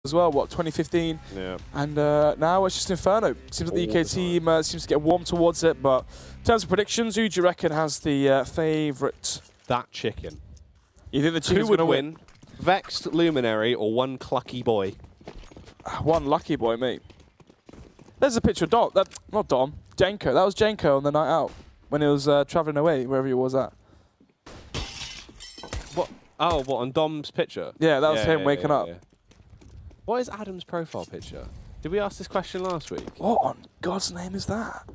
as well, what, 2015? Yeah. And now it's just Inferno. Seems like the UK team seems to get warm towards it, but in terms of predictions, who do you reckon has the favourite? That chicken. You think the chicken's Who would going to win? Vexed, Luminary, or one clucky boy? One lucky boy, mate. There's a picture of Dom. Not Dom. Jenko. That was Jenko on the night out when he was travelling away, wherever he was at. What? Oh, what, on Dom's picture? Yeah, that was him waking up. Yeah. What is Adam's profile picture? Did we ask this question last week? What on God's name is that?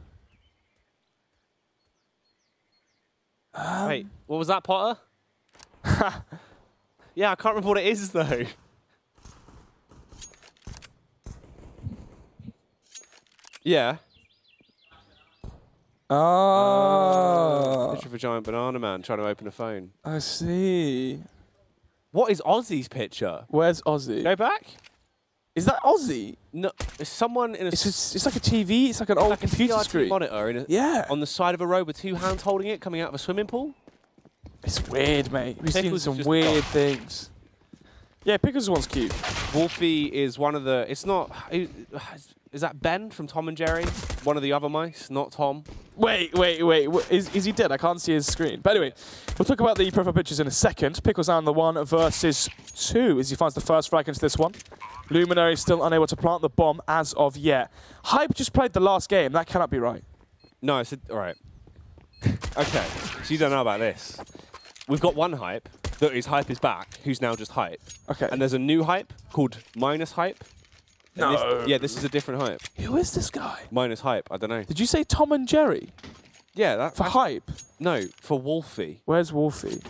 Wait, what was that, Potter? Yeah, I can't remember what it is, though. Yeah. Oh. Picture of a giant banana man trying to open a phone. I see. What is Ozzy's picture? Where's Ozzy? Go back. Is that Ozzy? No, it's someone in a... It's like a TV. It's like an old computer screen. Monitor in on the side of a road with two hands holding it, coming out of a swimming pool. It's weird, mate. We've seen Pickles some weird things. Yeah, Pickles one's cute. Wolfie is one of the... It's not... Is that Ben from Tom and Jerry? One of the other mice, not Tom. Wait. Is he dead? I can't see his screen. But anyway, we'll talk about the profile pictures in a second. Pickles down the 1 versus 2 as he finds the first frag into this one. Luminary still unable to plant the bomb as of yet. Hype just played the last game. That cannot be right. No, I said... All right. Okay, so you don't know about this. We've got one hype, that is Hype is back, who's now just Hype. Okay. And there's a new hype called Minus Hype. No. This is a different hype. Who is this guy? Minus Hype, I don't know. Did you say Tom and Jerry? Yeah, that's... For Hype? No, for Wolfie. Where's Wolfie?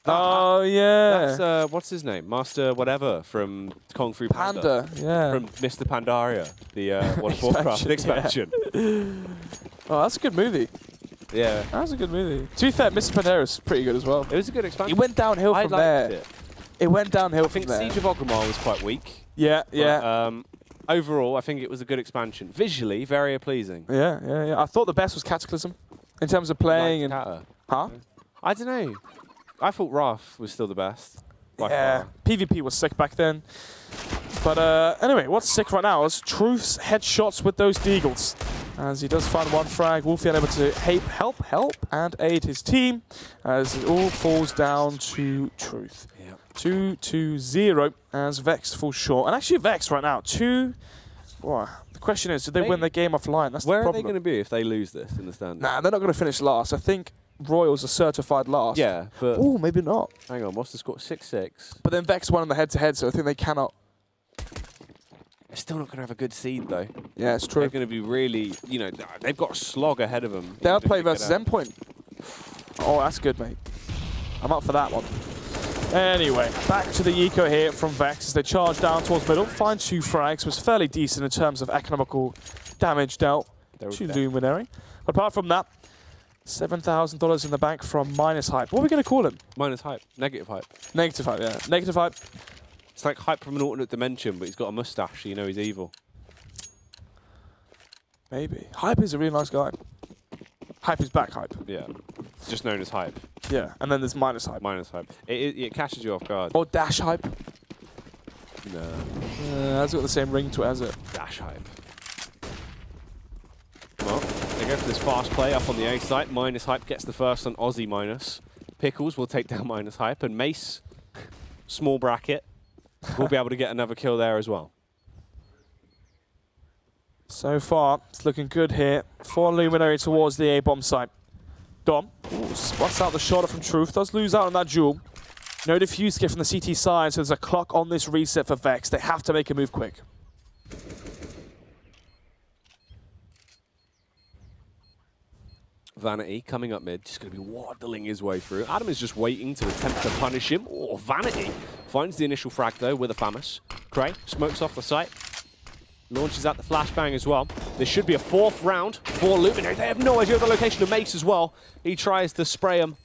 Oh, yeah. That's, what's his name? Master whatever from Kung Fu Panda. Yeah. From Mr. Pandaria, the World of Warcraft expansion. Oh, that's a good movie. Yeah. That was a good movie. To be fair, Mr. Pandera's pretty good as well. It was a good expansion. It went downhill from there. It went downhill from there. I think Siege of Orgrimmar was quite weak. Yeah, yeah. But, overall, I think it was a good expansion. Visually, very pleasing. Yeah. I thought the best was Cataclysm in terms of playing and... Huh? I don't know. I thought Wrath was still the best. Yeah. PvP was sick back then. But anyway, what's sick right now is Truth's headshots with those deagles. As he does find one frag, Wolfie unable to help and aid his team as it all falls down to Truth. Yep. 2-0 as Vexed falls short. And actually Vexed right now, the question is, do they win the game offline? That's the problem. Where are they going to be if they lose this in the standings? Nah, they're not going to finish last. I think Royals are certified last. Yeah, but... Oh, maybe not. Hang on, what's the score? 6-6. But then Vexed won in the head-to-head, so I think they cannot... They're still not going to have a good seed, though. Yeah, it's true. They're going to be really, they've got a slog ahead of them. They'll play versus Endpoint. Oh, that's good, mate. I'm up for that one. Anyway, back to the eco here from Vex as they charge down towards middle. Find 2 frags, was fairly decent in terms of economical damage dealt to Luminary. But apart from that, $7,000 in the bank from Minus Hype. What are we going to call him? Minus Hype. Negative Hype. Negative Hype, yeah. Negative Hype. It's like Hype from an alternate dimension, but he's got a mustache, so you know he's evil. Maybe. Hype is a really nice guy. Hype is back Hype. Yeah. It's just known as Hype. Yeah, and then there's Minus Hype. Minus Hype. It catches you off guard. Or Dash Hype. No. That's got the same ring to it, has it? Dash Hype. Well, they go for this fast play up on the A site. Minus Hype gets the first on Aussie Minus. Pickles will take down Minus Hype, and Mace, small bracket, will be able to get another kill there as well. So far, it's looking good here for Luminary towards the A-bomb site. Dom spots out the shot from Truth, does lose out on that duel. No diffuse kit from the CT side, so there's a clock on this reset for Vex. They have to make a move quick. Vanity coming up mid, just going to be waddling his way through. Adam is just waiting to attempt to punish him. Oh, Vanity finds the initial frag though with a Famus. Cray smokes off the site. Launches out the flashbang as well. This should be a 4th round for Luminary. They have no idea of the location of Mace as well. He tries to spray him,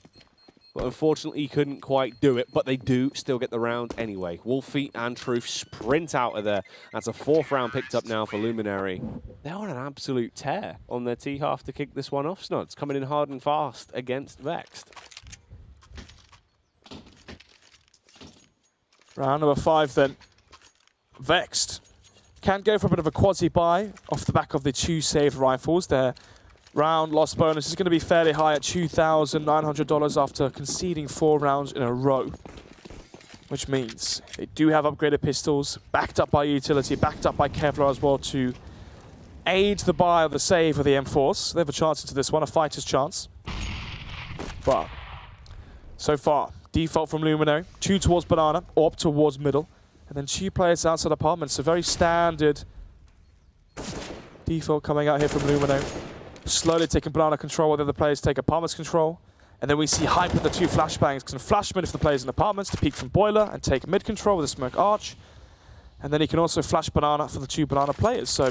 but unfortunately he couldn't quite do it. But they do still get the round anyway. Wolfie and Truth sprint out of there. That's a 4th round picked up now for Luminary. They're on an absolute tear on their T-half to kick this one off. Snods coming in hard and fast against Vexed. Round number 5 then. Vexed can go for a bit of a quasi-buy off the back of the 2 saved rifles. Their round loss bonus is going to be fairly high at $2,900 after conceding 4 rounds in a row. Which means they do have upgraded pistols, backed up by utility, backed up by Kevlar as well to aid the buy of the save of the M4s. They have a chance into this one, a fighter's chance. But so far, default from Luminary, 2 towards Banana, AWP towards middle, and then 2 players outside apartments. So very standard default coming out here from Luminary. Slowly taking Banana control while the other players take apartments control. And then we see Hype with the 2 flashbangs can flash mid if the player's in apartments to peek from Boiler and take mid control with a smoke arch. And then he can also flash Banana for the 2 Banana players. So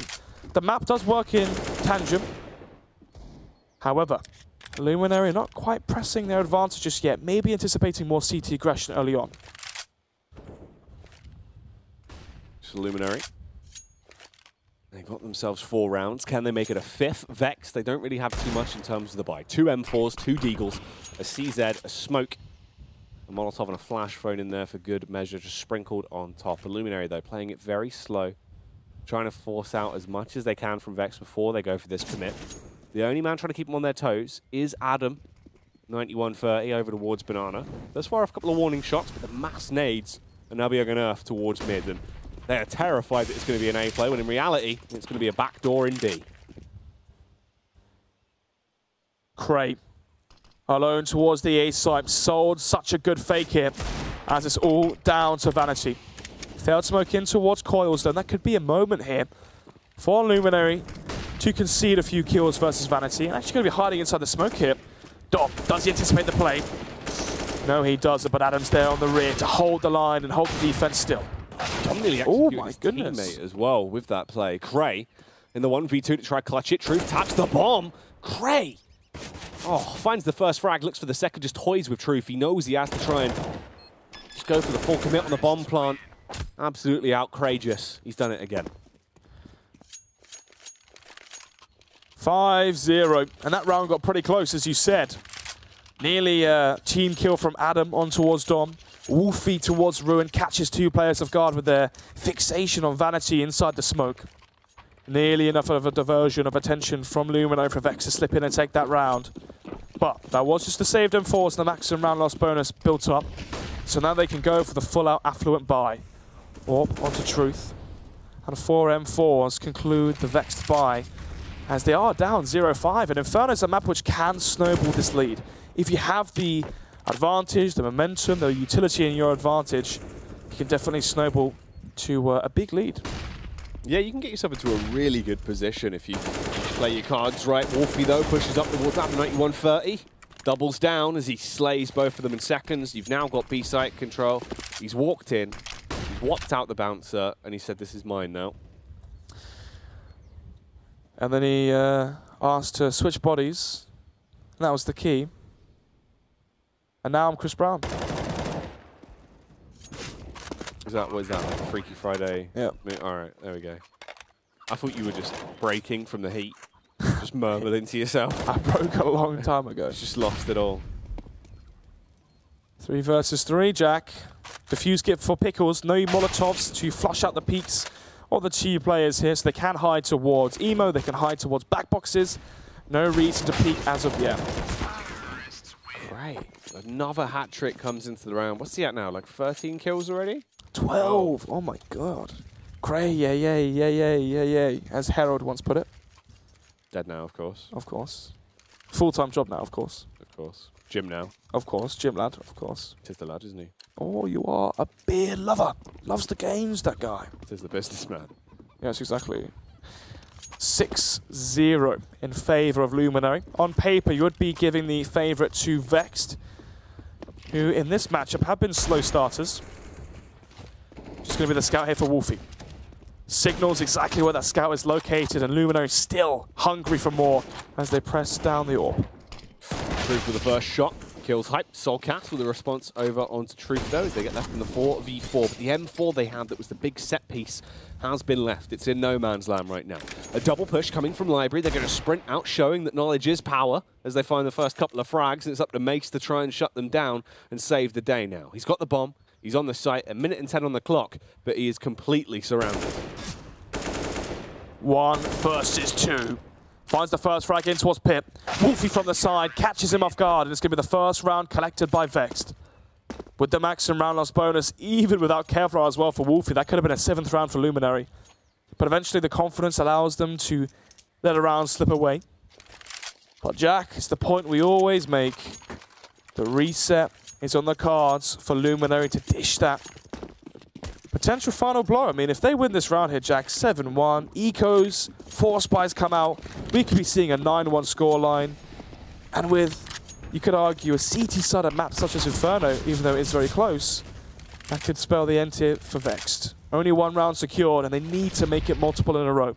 the map does work in tangent. However, Luminary not quite pressing their advantage just yet, maybe anticipating more CT aggression early on. So Luminary. They got themselves 4 rounds. Can they make it a 5th? Vex, they don't really have too much in terms of the buy. 2 M4s, 2 Deagles, a CZ, a smoke, a Molotov and a flash thrown in there for good measure, just sprinkled on top. Luminary, though, playing it very slow, trying to force out as much as they can from Vex before they go for this commit. The only man trying to keep them on their toes is Adam, 91-30 over towards Banana. Thus far, a couple of warning shots, but the mass nades are now being unearthed towards mid, and they are terrified that it's going to be an A play, when in reality, it's going to be a backdoor in B. Cray alone towards the A site, sold such a good fake here, as it's all down to Vanity. Failed smoke in towards Coils, though. That could be a moment here for Luminary to concede a few kills versus Vanity. And actually going to be hiding inside the smoke here. Dom, does he anticipate the play? No, he doesn't, but Adam's there on the rear to hold the line and hold the defense still. Dom nearly executed his teammate as well with that play. Cray in the 1v2 to try clutch it. Truth taps the bomb. Cray, finds the first frag, looks for the second, just toys with Truth. He knows he has to try and just go for the full commit on the bomb plant. Absolutely outrageous. He's done it again. 5-0, and that round got pretty close, as you said. Nearly a team kill from Adam on towards Dom. Wolfie towards Ruin, catches 2 players off guard with their fixation on Vanity inside the smoke. Nearly enough of a diversion of attention from Luminary for Vex to slip in and take that round. But that was just the saved M4s, the maximum round loss bonus built up. So now they can go for the full-out affluent buy. AWP onto Truth. And 4 M4s conclude the Vexed buy, as they are down 0-5. And Inferno is a map which can snowball this lead. If you have the advantage, the momentum, the utility in your advantage, you can definitely snowball to a big lead. Yeah, you can get yourself into a really good position if you play your cards right. Wolfie, though, pushes up towards Adam, 91-30. Doubles down as he slays both of them in seconds. You've now got B-site control. He's walked in, he's whopped out the bouncer, and he said, "This is mine now." And then he asked to switch bodies, and that was the key. And now I'm Chris Brown. What is that, like a Freaky Friday? Yeah. All right, there we go. I thought you were just breaking from the heat, just murmuring to yourself. I broke a long time ago. Just lost it all. 3 versus 3, Jack. Defuse kit for Pickles. No Molotovs to flush out the peaks of the 2 players here, so they can hide towards Emo, they can hide towards back boxes. No reason to peek as of yet. Great. Another hat trick comes into the round. What's he at now? Like 13 kills already? 12. Oh my god. Cray, yay, as Harold once put it. Dead now, of course. Of course. Full-time job now, of course. Of course. Gym now. Of course. Gym lad, of course. Tis the lad, isn't he? Oh, you are a beer lover. Loves the games, that guy. Tis the businessman. Yes, exactly. 6-0 in favour of Luminary. On paper, you would be giving the favourite to Vexed, who in this matchup have been slow starters. Just going to be the scout here for Wolfie. Signals exactly where that scout is located, and Luminary still hungry for more as they press down the AWP. Truth with the first shot. Kills Hype. Soulcast with a response over onto Truth, though, as they get left in the 4v4. But the M4 they had that was the big set piece has been left. It's in no man's land right now. A double push coming from Library. They're going to sprint out, showing that knowledge is power as they find the first couple of frags. And it's up to Mace to try and shut them down and save the day now. He's got the bomb. He's on the site, 1 minute and 10 on the clock, but he is completely surrounded. 1 versus 2. Finds the first frag in towards Pip. Wolfie from the side, catches him off guard, and it's going to be the first round collected by Vexed. With the maximum round loss bonus, even without Kevlar as well for Wolfie, that could have been a 7th round for Luminary. But eventually the confidence allows them to let a round slip away. But Jack, it's the point we always make. The reset is on the cards for Luminary to dish that potential final blow. I mean, if they win this round here, Jack, 7-1, Ecos, 4 spies come out, we could be seeing a 9-1 scoreline. And with, you could argue, a CT-sided map such as Inferno, even though it is very close, that could spell the end here for Vexed. Only 1 round secured, and they need to make it multiple in a row.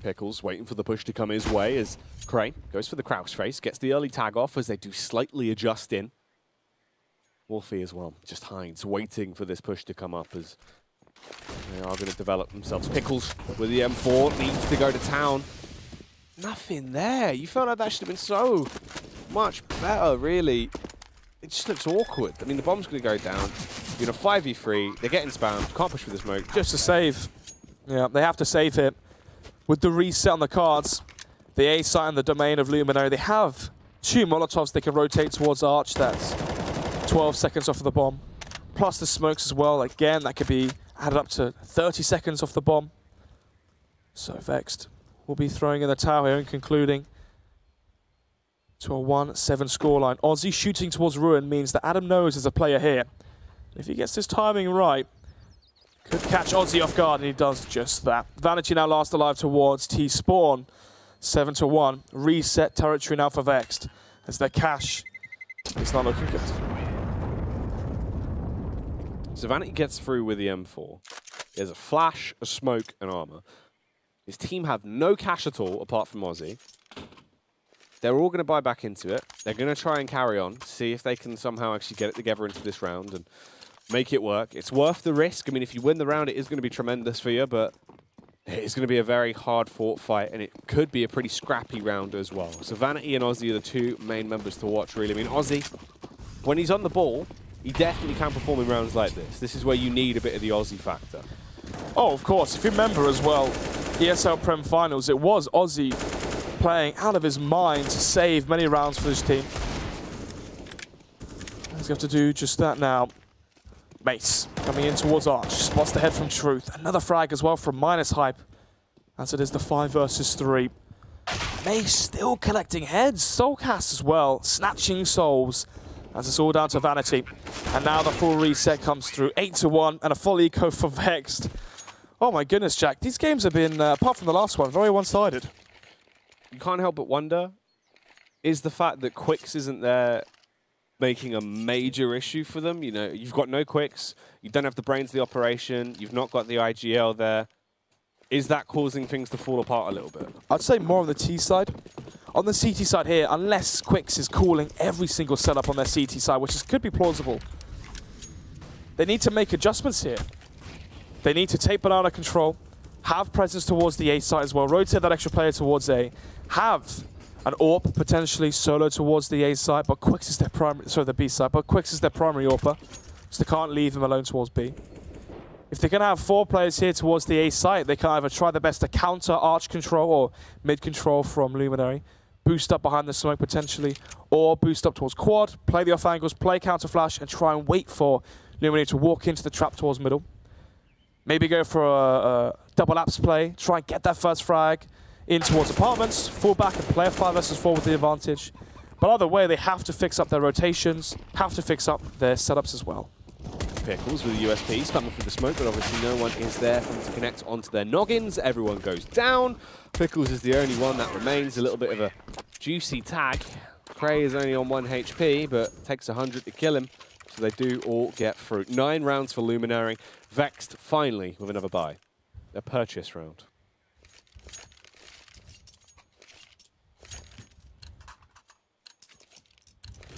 Pickles waiting for the push to come his way as Crane goes for the crouch face, gets the early tag off as they do slightly adjust in. Wolfie as well just hides, waiting for this push to come up as they are going to develop themselves. Pickles with the M4 needs to go to town. Nothing there. You felt like that should have been so much better, really. It just looks awkward. I mean, the bomb's going to go down. You're in a 5v3. They're getting spammed. Can't push for the smoke. Just to save. Yeah, they have to save here. With the reset on the cards, the A site and the domain of Luminary, they have 2 Molotovs they can rotate towards Arch. That's 12 seconds off of the bomb. Plus the smokes as well. Again, that could be added up to 30 seconds off the bomb. So Vexed will be throwing in the towel here and concluding to a 1-7 scoreline. Aussie shooting towards Ruin means that Adam knows there's a player here. If he gets his timing right, could catch Aussie off guard, and he does just that. Vanity now last alive towards T-Spawn. 7-1. Reset territory now for Vexed, as their cash is not looking good. So Vanity gets through with the M4. There's a flash, a smoke, and armor. His team have no cash at all, apart from Aussie. They're all going to buy back into it. They're going to try and carry on, see if they can somehow actually get it together into this round and make it work. It's worth the risk. I mean, if you win the round, it is going to be tremendous for you, but it's going to be a very hard-fought fight, and it could be a pretty scrappy round as well. So Vanity and Aussie are the 2 main members to watch, really. I mean, Aussie, when he's on the ball, he definitely can perform in rounds like this. This is where you need a bit of the Aussie factor. Oh, of course. If you remember as well, ESL Prem Finals, it was Aussie playing out of his mind to save many rounds for his team. He's going to do just that now. Mace coming in towards Arch, spots the head from Truth. Another frag as well from Minus Hype, as it is the 5 versus 3. Mace still collecting heads, Soulcast as well, snatching souls, as it's all down to Vanity. And now the full reset comes through, 8-1, and a full eco for Vexed. Oh my goodness, Jack, these games have been, apart from the last one, very one-sided. You can't help but wonder, is the fact that Quicks isn't there making a major issue for them? You know, you've got no Quicks, you don't have the brains of the operation, you've not got the IGL there. Is that causing things to fall apart a little bit? I'd say more on the T side. On the CT side here, unless Quicks is calling every single setup on their CT side, which could be plausible, they need to make adjustments here. They need to take Banana control, have presence towards the A side as well, rotate that extra player towards A, have an AWP potentially solo towards the A side, but Quicks is their primary, sorry, the B side, but Quicks is their primary AWPer, so they can't leave him alone towards B. If they're going to have 4 players here towards the A side, they can either try their best to counter Arch control or mid control from Luminary, boost up behind the smoke potentially, or boost up towards quad, play the off angles, play counter flash, and try and wait for Luminary to walk into the trap towards middle. Maybe go for a double apps play, try and get that first frag in towards apartments, fall back and play a 5 versus 4 with the advantage. But either way, they have to fix up their rotations, have to fix up their setups as well. Pickles with the USP, spamming through the smoke, but obviously no one is there for them to connect onto their noggins. Everyone goes down. Pickles is the only one that remains. A little bit of a juicy tag. Cray is only on 1 HP, but takes 100 to kill him. So they do all get through. 9 rounds for Luminary. Vexed finally with another buy. A purchase round.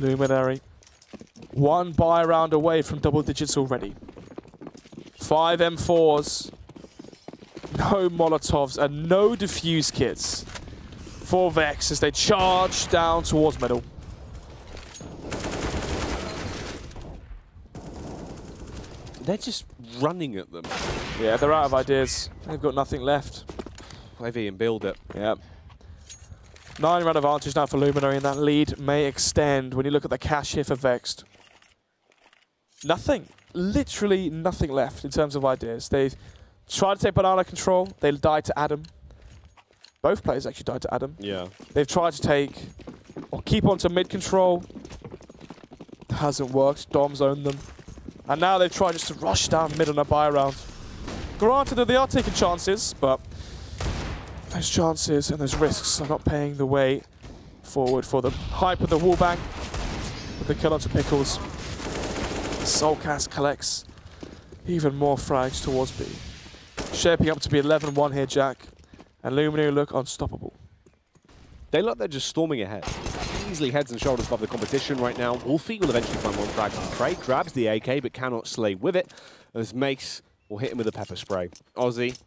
Luminary, 1 buy round away from double digits already. 5 M4s, no Molotovs, and no defuse kits for Vex as they charge down towards middle. they're just running at them. Yeah, they're out of ideas. They've got nothing left. They've even build it. Yeah. 9-round advantage now for Luminary, and that lead may extend when you look at the cash here for Vexed. Nothing. Literally nothing left in terms of ideas. They've tried to take banana control. They died to Adam. Both players actually died to Adam. Yeah. They've tried to take or keep on to mid control. Hasn't worked. Dom's owned them. And now they've tried just to rush down mid on a buy round. Granted that they are taking chances, but those chances and those risks are not paying the way forward for them. Hype with the wallbang, with the kill onto Pickles. Soulcast collects even more frags towards B. Shaping up to be 11-1 here, Jack. And Luminary look unstoppable. They look they're just storming ahead. Easily heads and shoulders above the competition right now. Wolfie will eventually find one frag from Trey. Grabs the AK but cannot slay with it, as Mace will hit him with a pepper spray. Aussie,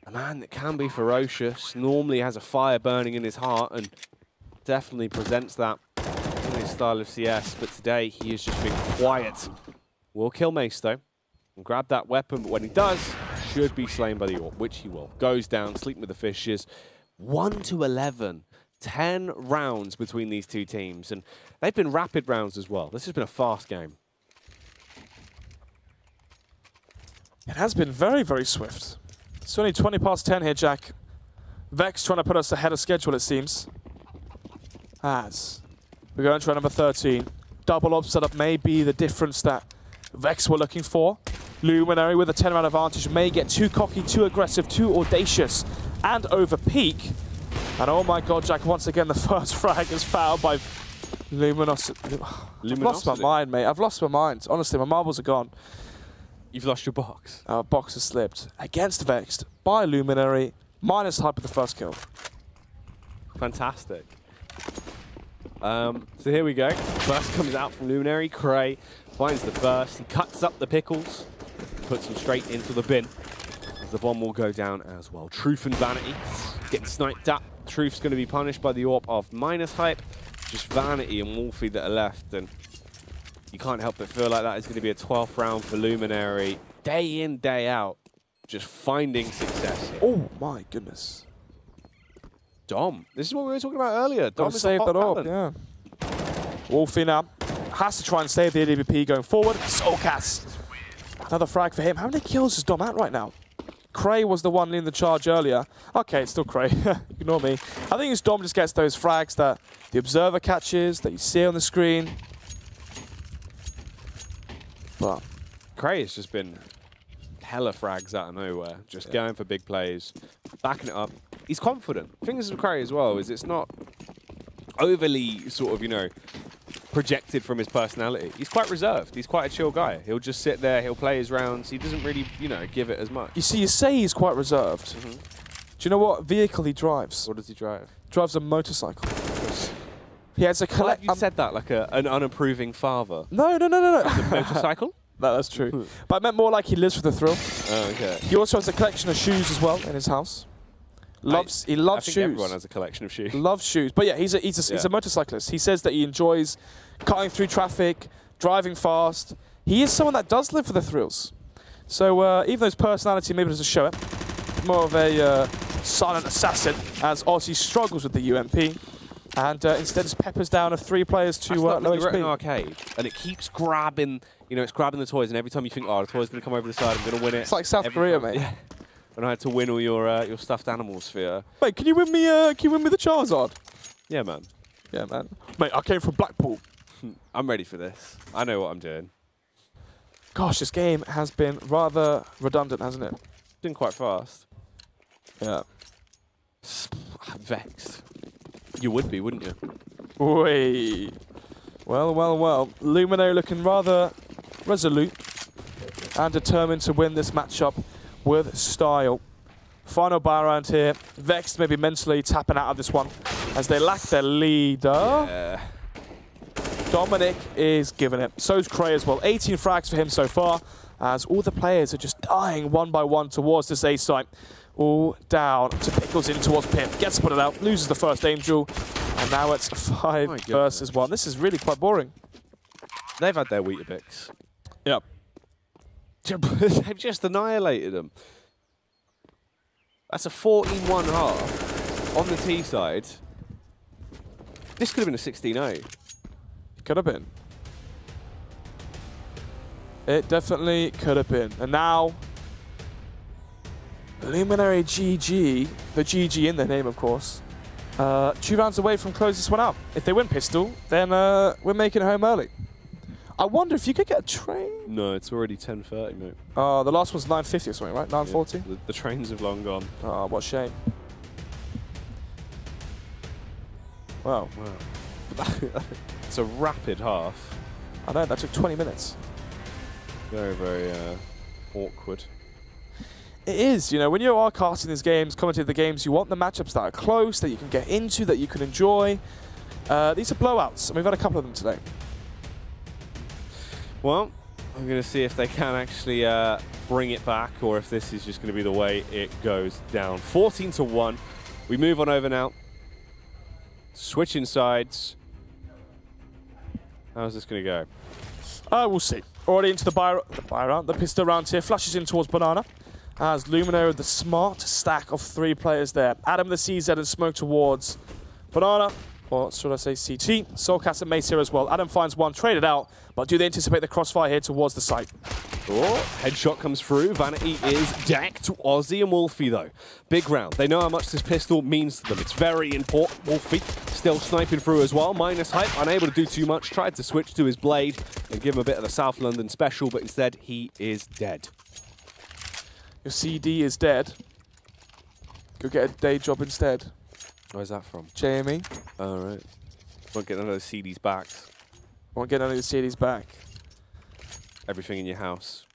a man that can be ferocious, normally has a fire burning in his heart and definitely presents that in his style of CS, but today he has just been quiet. Will kill Mace though and grab that weapon, but when he does, should be slain by the AWP, which he will. Goes down, sleeping with the fishes. 1-11. 10 rounds between these two teams, and they've been rapid rounds as well. This has been a fast game. It has been very, very swift. It's only 20 past 10 here, Jack. Vex trying to put us ahead of schedule, it seems. As we go into round number 13. Double op setup may be the difference that Vex were looking for. Luminary with a 10-round advantage may get too cocky, too aggressive, too audacious, and over peak. And oh my god, Jack, once again, the first frag is fouled by Luminosity. I've lost my mind, mate. I've lost my mind. Honestly, my marbles are gone. You've lost your box. Our box has slipped. Against Vexed by Luminary. Minus hype with the first kill. Fantastic. So here we go. First comes out from Luminary. Cray finds the first. He cuts up the pickles. Puts them straight into the bin. As the bomb will go down as well. Truth and Vanity getting sniped up. Truth's going to be punished by the AWP of minus hype. Just Vanity and Wolfie that are left, and you can't help but feel like that is going to be a 12th round for Luminary. Day in, day out, just finding success here. Oh my goodness. Dom. This is what we were talking about earlier. Dom is saved that up, yeah. Wolfie now has to try and save the AWP going forward. Soulcast. Another frag for him. How many kills is Dom at right now? Cray was the one leading the charge earlier. Okay, it's still Cray. Ignore me. I think it's Dom just gets those frags that the observer catches, that you see on the screen. But Cray has just been hella frags out of nowhere, just going for big plays, backing it up. He's confident. The thing is with Cray as well is it's not overly sort of, you know, projected from his personality. He's quite reserved. He's quite a chill guy. He'll just sit there, he'll play his rounds. He doesn't really, you know, give it as much. You see, you say he's quite reserved. Do you know what vehicle he drives? What does he drive? Drives a motorcycle. He has a collect. You said that like an unapproving father. No. The motorcycle? No, that's true. But I meant more like he lives for the thrill. Oh, okay. He also has a collection of shoes as well in his house. He loves I think shoes. everyone has a collection of shoes. Loves shoes. But yeah, he's a motorcyclist. He says that he enjoys cutting through traffic, driving fast. He is someone that does live for the thrills. So even though his personality maybe doesn't show it, more of a silent assassin as Aussie struggles with the UMP. And instead just peppers down of 3 players to low We're at an HP. arcade, and it keeps grabbing, you know, it's grabbing the toys, and every time you think, oh, the toy's going to come over the side, I'm going to win it. It's like South Korea, mate. Yeah. When I had to win all your stuffed animals for Mate, can you win me the Charizard? Yeah, man. Yeah, man. Mate, I came from Blackpool. I'm ready for this. I know what I'm doing. Gosh, this game has been rather redundant, hasn't it? Been quite fast. Yeah. Vexed. You would be, wouldn't you? Wait. Well. Luminary looking rather resolute and determined to win this matchup with style. Final buy round here. Vexed maybe mentally tapping out of this one as they lack their leader. Yeah. Dominic is giving it. So's Cray as well. 18 frags for him so far as all the players are just dying one by one towards this A site. All down to Pickles in towards Pip. Gets put it out, loses the first aim duel, and now it's 5 versus 1. This is really quite boring. They've had their Weetabix. Yep. They've just annihilated them. That's a 14-1 half on the T side. This could have been a 16-0. Could have been. It definitely could have been. And now, Luminary GG, the GG in their name, of course. 2 rounds away from closing this one out. If they win pistol, then we're making it home early. I wonder if you could get a train. No, it's already 10:30, mate. The last one's 9:50 or something, right? 9:40? Yeah, the trains have long gone. Oh, what a shame. Wow. It's a rapid half. I know, that took 20 minutes. Very, very awkward. It is, you know, when you are casting these games, commentating the games, you want the matchups that are close, that you can get into, that you can enjoy. These are blowouts, and we've had a couple of them today. Well, I'm going to see if they can actually bring it back, or if this is just going to be the way it goes down. 14-1. We move on over now. Switching sides. How's this going to go? We'll see. Already into the buy round, the pistol round here. Flashes in towards Banana. As Luminary with the smart stack of 3 players there. Adam the CZ and Smoke towards Banana. Or should I say CT? Soulcast and Mace here as well. Adam finds one, traded out. But do they anticipate the crossfire here towards the site? Oh, headshot comes through. Vanity is decked. Aussie and Wolfie, though. Big round. They know how much this pistol means to them. It's very important. Wolfie still sniping through as well. Minus hype, unable to do too much. Tried to switch to his blade and give him a bit of the South London special, but instead he is dead. Your CD is dead. Go get a day job instead. Where's that from? JME. All right. Won't get none of those CDs back. Won't get none of the CDs back. Everything in your house.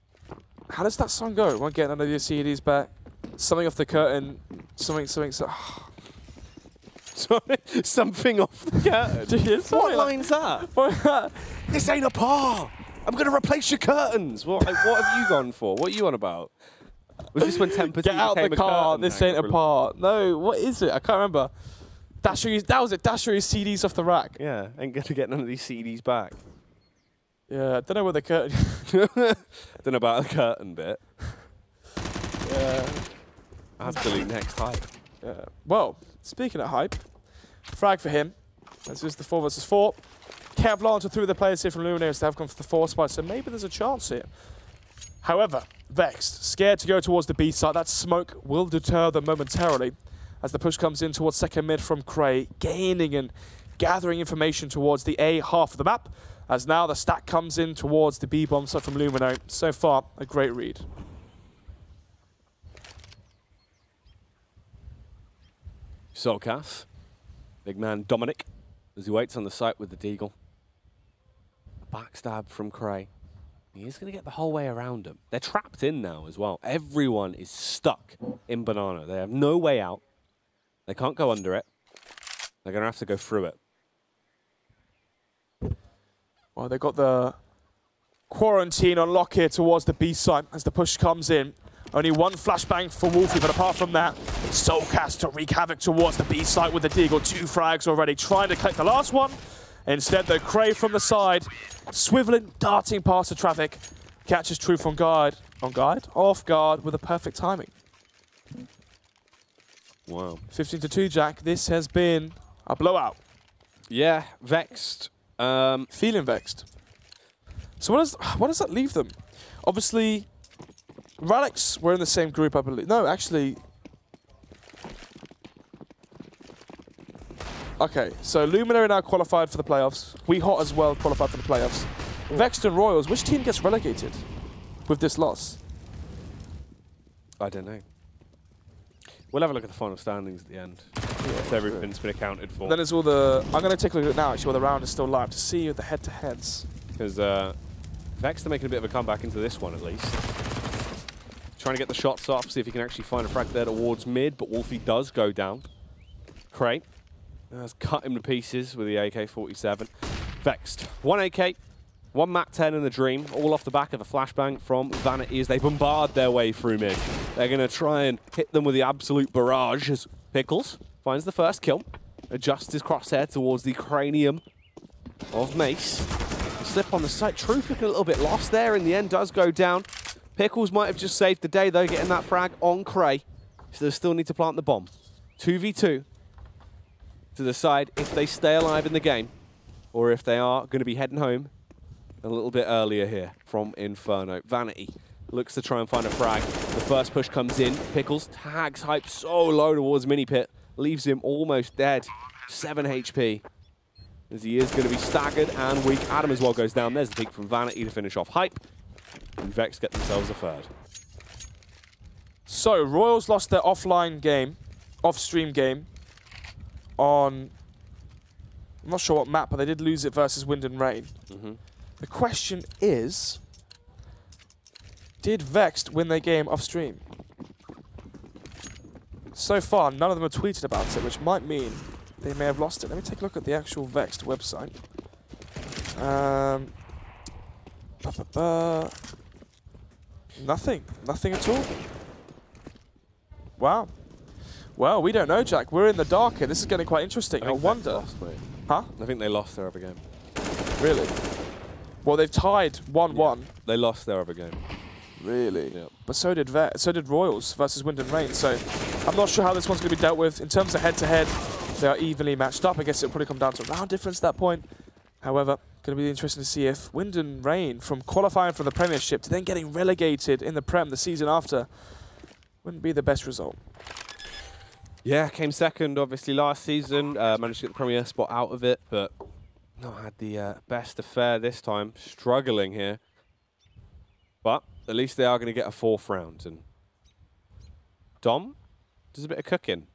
How does that song go? Won't get none of your CDs back. Something off the curtain. Something. Sorry, something off the curtain. What line's that? This ain't a par. I'm going to replace your curtains. What have you gone for? What are you on about? Was this when Temper Get out the car. This ain't a par. No, what is it? I can't remember. That was it. Dash your CDs off the rack. Yeah, ain't going to get none of these CDs back. Yeah, I don't know where the curtain... Don't know about the curtain bit. Yeah. Absolute next hype. Yeah. Well, speaking of hype, frag for him. This is the 4 versus 4. Kevlar to 3 of the players here from Luminary to have gone for the 4 spot, so maybe there's a chance here. However, Vexed, scared to go towards the B side. That smoke will deter them momentarily as the push comes in towards second mid from Cray, gaining and gathering information towards the A half of the map, as now the stack comes in towards the B bomb side from Luminary. So far, a great read. Soulcast, big man Dominic, as he waits on the site with the Deagle. Backstab from Cray. He is going to get the whole way around him. They're trapped in now as well. Everyone is stuck in Banana. They have no way out. They can't go under it. They're going to have to go through it. Well, they've got the quarantine on lock here towards the B side as the push comes in. Only one flashbang for Wolfie, but apart from that, it's Soulcast to wreak havoc towards the B side with the Deagle. 2 frags already, trying to collect the last one. Instead, though, Cray from the side, swiveling, darting past the traffic, catches Truth off guard with a perfect timing. Wow. 15-2, Jack. This has been a blowout. Yeah, Vexed. Feeling vexed. So what does that leave them? Obviously, Radix were in the same group, I believe. No, actually. Okay, so Luminary now qualified for the playoffs. We Hot as well qualified for the playoffs. Vexed and Royals, which team gets relegated with this loss? I don't know. We'll have a look at the final standings at the end. Yeah, so everything's been accounted for. Then there's all the... I'm going to take a look at it now, actually, while the round is still live, to see the head-to-heads. Because Vexed are making a bit of a comeback into this one, at least. Trying to get the shots off, see if he can actually find a frag there towards mid, but Wolfie does go down. Cray has cut him to pieces with the AK-47. Vexed. 1 AK, 1 MAC-10 in the Dream, all off the back of a flashbang from Vanity as they bombard their way through mid. They're going to try and hit them with the absolute barrage as Pickles finds the first kill, adjusts his crosshair towards the cranium of Mace. The slip on the site. Truth looking a little bit lost there. In the end, does go down. Pickles might have just saved the day, though, getting that frag on Cray. So they still need to plant the bomb. 2v2 to decide if they stay alive in the game or if they are going to be heading home a little bit earlier here from Inferno. Vanity looks to try and find a frag. The first push comes in. Pickles tags Hype so low towards Mini Pit. Leaves him almost dead. 7 HP. As he is going to be staggered and weak. Adam as well goes down. There's the peek from Vanity to finish off Hype. And Vexed get themselves a third. So, Royals lost their offline game, off-stream game, on... I'm not sure what map, but they did lose it versus Wind and Rain. The question is, did Vexed win their game off-stream? So far, none of them have tweeted about it, which might mean they may have lost it. Let me take a look at the actual Vexed website. Nothing. Nothing at all. Wow. Well, we don't know, Jack. We're in the dark here. This is getting quite interesting. I wonder. Lost, mate. Huh? I think they lost their other game. Really? Well, they've tied 1-1. Yeah. They lost their other game. Really? Yeah. But so did Royals versus Wind and Rain. So I'm not sure how this one's going to be dealt with. In terms of head-to-head, they are evenly matched up. I guess it'll probably come down to a round difference at that point. However, going to be interesting to see if Wind and Rain, from qualifying for the Premiership to then getting relegated in the Prem the season after, wouldn't be the best result. Yeah, came second, obviously, last season. Managed to get the Premier spot out of it, but not had the best affair this time. Struggling here. But at least they are going to get a 4th round. And Dom does a bit of cooking.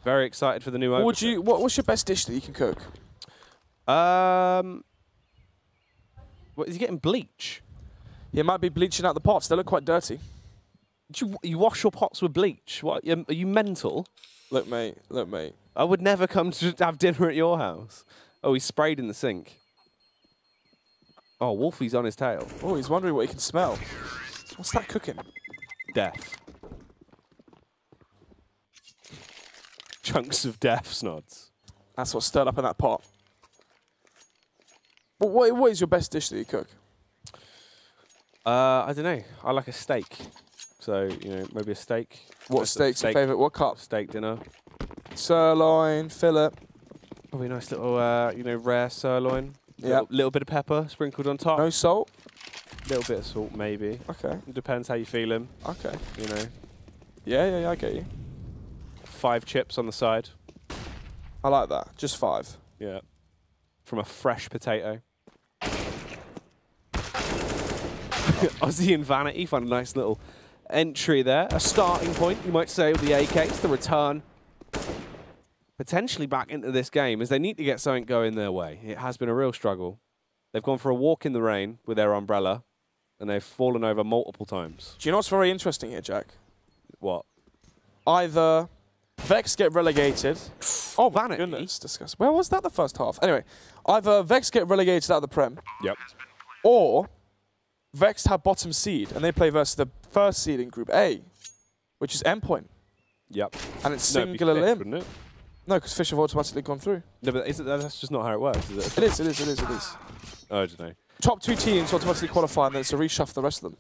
Very excited for the new opening. What's your best dish that you can cook? What, is he getting bleach? Yeah, it might be bleaching out the pots. They look quite dirty. You wash your pots with bleach? What? Are you mental? Look, mate. Look, mate. I would never come to have dinner at your house. Oh, he's sprayed in the sink. Oh, Wolfie's on his tail. Oh, he's wondering what he can smell. What's that cooking? Death. Chunks of death, Snods. That's what's stirred up in that pot. But what is your best dish that you cook? I don't know. I like a steak. So, you know, maybe a steak. What steak's your favourite? What cut? Steak dinner. Sirloin, fillet. Probably a nice little, you know, rare sirloin. Yeah. Little bit of pepper sprinkled on top. No salt? Little bit of salt, maybe. Okay. It depends how you feeling. Okay. You know. Yeah, I get you. 5 chips on the side. I like that. Just 5. Yeah. From a fresh potato. Ozzy and Vanity find a nice little entry there. A starting point, you might say, with the AKs. The return potentially back into this game as they need to get something going their way. It has been a real struggle. They've gone for a walk in the rain with their umbrella and they've fallen over multiple times. Do you know what's very interesting here, Jack? What? Either Vex get relegated. Oh, Vanity. Goodness, disgusting. Where was that the first half? Anyway, either Vex get relegated out of the Prem. Yep. Or Vexed have bottom seed, and they play versus the first seed in Group A, which is Endpoint. Yep. And it's singular limb. Wouldn't it? No, because Fish have automatically gone through. No, but that's just not how it works, is it? It is. Oh, I don't know. Top 2 teams automatically qualify, and then it's a reshuffle for the rest of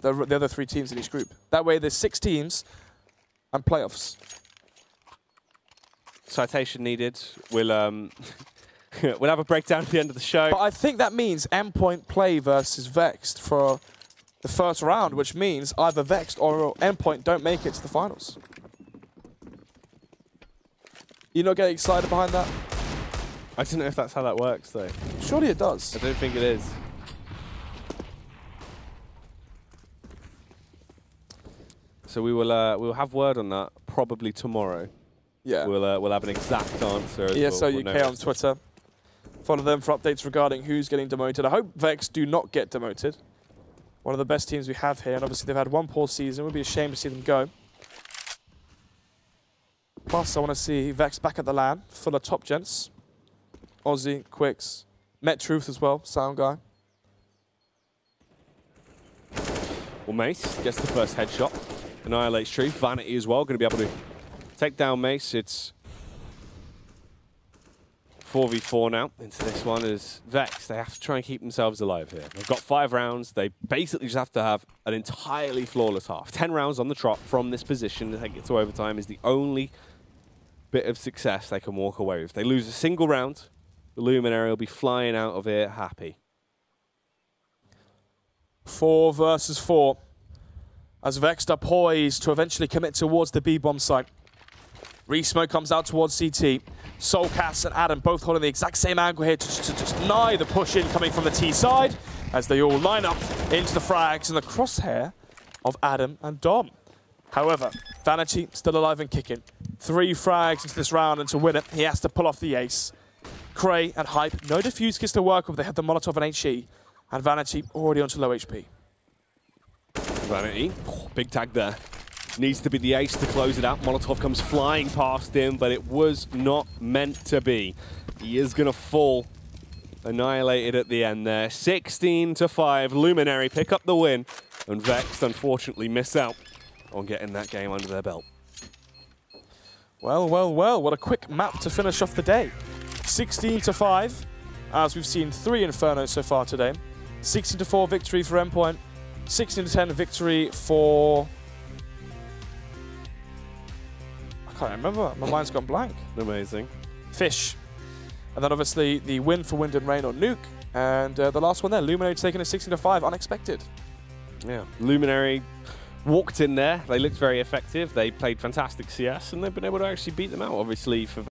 them. The other 3 teams in each group. That way, there's 6 teams and playoffs. Citation needed. We'll we'll have a breakdown at the end of the show. But I think that means Endpoint play versus Vexed for the first round, which means either Vexed or Endpoint don't make it to the finals. You not getting excited behind that? I don't know if that's how that works, though. Surely it does. I don't think it is. So we'll have word on that probably tomorrow. Yeah. We'll have an exact answer. ESL we'll UK on Twitter. Follow them for updates regarding who's getting demoted. I hope Vex do not get demoted. One of the best teams we have here, and obviously they've had one poor season. It would be a shame to see them go. Plus, I want to see Vex back at the LAN, full of top gents. Aussie, Quicks, Met Truth as well, sound guy. Well, Mace gets the first headshot. Annihilates Truth. Vanity as well, going to be able to take down Mace. It's 4v4 now into this one as Vexed. They have to try and keep themselves alive here. They've got 5 rounds. They basically just have to have an entirely flawless half. 10 rounds on the trot from this position to take it to overtime is the only bit of success they can walk away with. If they lose a single round, the Luminary will be flying out of here happy. 4 versus 4. As Vexed are poised to eventually commit towards the B-bomb site. Re-Smoke comes out towards CT. Soulcast and Adam both holding the exact same angle here to just deny the push-in coming from the T side as they all line up into the frags in the crosshair of Adam and Dom. However, Vanity still alive and kicking. 3 frags into this round, and to win it, he has to pull off the ace. Cray and Hype, no defuse kits to work with. They have the Molotov and HE, and Vanity already onto low HP. Vanity, big tag there. Needs to be the ace to close it out. Molotov comes flying past him, but it was not meant to be. He is going to fall. Annihilated at the end there. 16-5. Luminary pick up the win, and Vexed unfortunately miss out on getting that game under their belt. Well, well, well, what a quick map to finish off the day. 16-5, as we've seen 3 Infernos so far today. 16-4 victory for Endpoint. 16-10 victory for... I can't remember. My mind's gone blank. Amazing. Fish. And then obviously the win for Wind and Rain on Nuke. And the last one there, Luminary taking a 16-5, unexpected. Yeah, Luminary walked in there. They looked very effective. They played fantastic CS, and they've been able to actually beat them out, obviously, for